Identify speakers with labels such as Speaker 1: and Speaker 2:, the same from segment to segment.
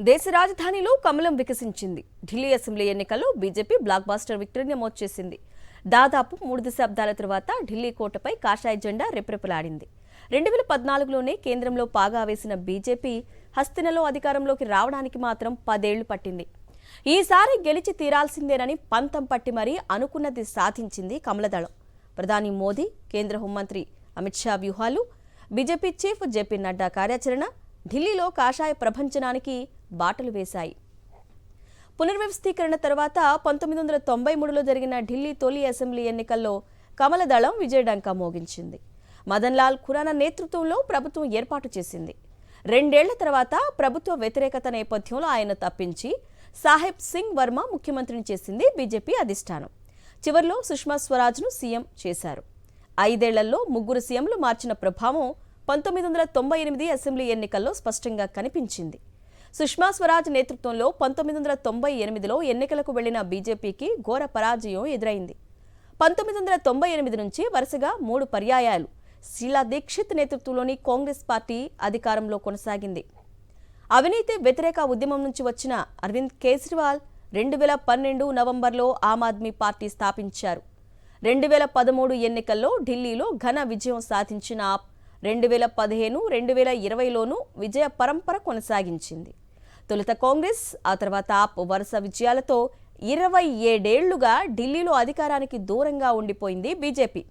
Speaker 1: దేశ రాజధానిలో కమలం వికసించింది. ఢిల్లీ అసెంబ్లీ ఎన్నికల్లో బీజేపీ బ్లాక్ బాస్టర్ విక్టరీ నమోదు చేసింది. దాదాపు 3 దశాబ్దాల తర్వాత ఢిల్లీ కోటపై కాషాయ జెండా రెపరెపలాడింది. 2014లోనే కేంద్రంలో పాగా వేసిన బీజేపీ హస్తినలో అధికారంలోకి రావడానికి మాత్రం 10 ఏళ్లు పట్టింది. ఈసారి గెలిచి తీరాల్సిందేనని పంతం పట్టి మరీ అనుకున్నది సాధించింది కమలదళం. ప్రధాని మోదీ, కేంద్ర హోంమంత్రి అమిత్ షా వ్యూహాలు, బీజేపీ చీఫ్ జేపీ నడ్డా కార్యాచరణ ఢిల్లీలో కాషాయ ప్రభంజనానికి బాటలు వేశాయి. పునర్వ్యవస్థీకరణ తర్వాత 1993లో జరిగిన ఢిల్లీ తొలి అసెంబ్లీ ఎన్నికల్లో కమలదళం విజయడంకా మోగించింది. మదన్ లాల్ ఖురానా నేతృత్వంలో ప్రభుత్వం ఏర్పాటు చేసింది. 2 ఏళ్ల తర్వాత ప్రభుత్వ వ్యతిరేకత నేపథ్యంలో ఆయన తప్పించి సాహెబ్ సింగ్ వర్మ ముఖ్యమంత్రిని చేసింది బీజేపీ అధిష్టానం. చివర్లో సుష్మా స్వరాజ్ను సీఎం చేశారు. 5 ఏళ్లలో 3 సీఎంలు మార్చిన ప్రభావం 1998 అసెంబ్లీ ఎన్నికల్లో స్పష్టంగా కనిపించింది. సుష్మా స్వరాజ్ నేతృత్వంలో 1998లో ఎన్నికలకు వెళ్లిన బీజేపీకి ఘోర పరాజయం ఎదురైంది. 1998 నుంచి వరుసగా 3 పర్యాయాలు శీలా దీక్షిత్ నేతృత్వంలోని కాంగ్రెస్ పార్టీ అధికారంలో కొనసాగింది. అవినీతి వ్యతిరేక ఉద్యమం నుంచి వచ్చిన అరవింద్ కేజ్రీవాల్ 2012 నవంబర్లో ఆమ్ ఆద్మీ పార్టీ స్థాపించారు. 2013 ఎన్నికల్లో ఢిల్లీలో ఘన విజయం సాధించిన ఆప్ 2015, 2020లోనూ విజయ పరంపర కొనసాగించింది. తొలుత కాంగ్రెస్, ఆ తర్వాత ఆప్ వరుస విజయాలతో 27 ఏళ్లుగా ఢిల్లీలో అధికారానికి దూరంగా ఉండిపోయింది బీజేపీ.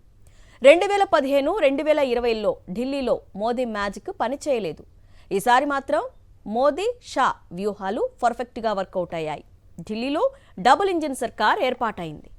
Speaker 1: 2015, 2020లో ఢిల్లీలో మోదీ మ్యాజిక్ పనిచేయలేదు. ఈసారి మాత్రం మోదీ, షా వ్యూహాలు పర్ఫెక్ట్గా వర్కౌట్ అయ్యాయి. ఢిల్లీలో డబుల్ ఇంజిన్ సర్కార్ ఏర్పాటైంది.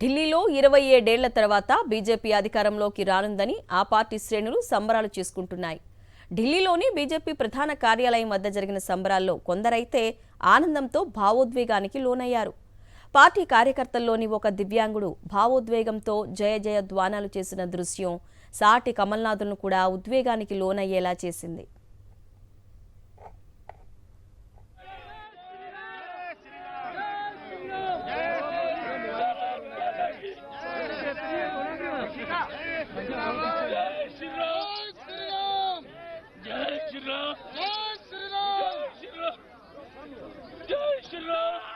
Speaker 1: ఢిల్లీలో 27 ఏళ్ల తర్వాత బీజేపీ అధికారంలోకి రానుందని ఆ పార్టీ శ్రేణులు సంబరాలు చేసుకుంటున్నాయి. ఢిల్లీలోని బీజేపీ ప్రధాన కార్యాలయం వద్ద జరిగిన సంబరాల్లో కొందరైతే ఆనందంతో భావోద్వేగానికి లోనయ్యారు. పార్టీ కార్యకర్తల్లోని ఒక దివ్యాంగుడు భావోద్వేగంతో జయ జయ ధ్వానాలు చేసిన దృశ్యం సాటి కమల్నాథులను కూడా ఉద్వేగానికి లోనయ్యేలా చేసింది.
Speaker 2: जय श्री राम, जय श्री राम, जय श्री राम, जय श्री राम।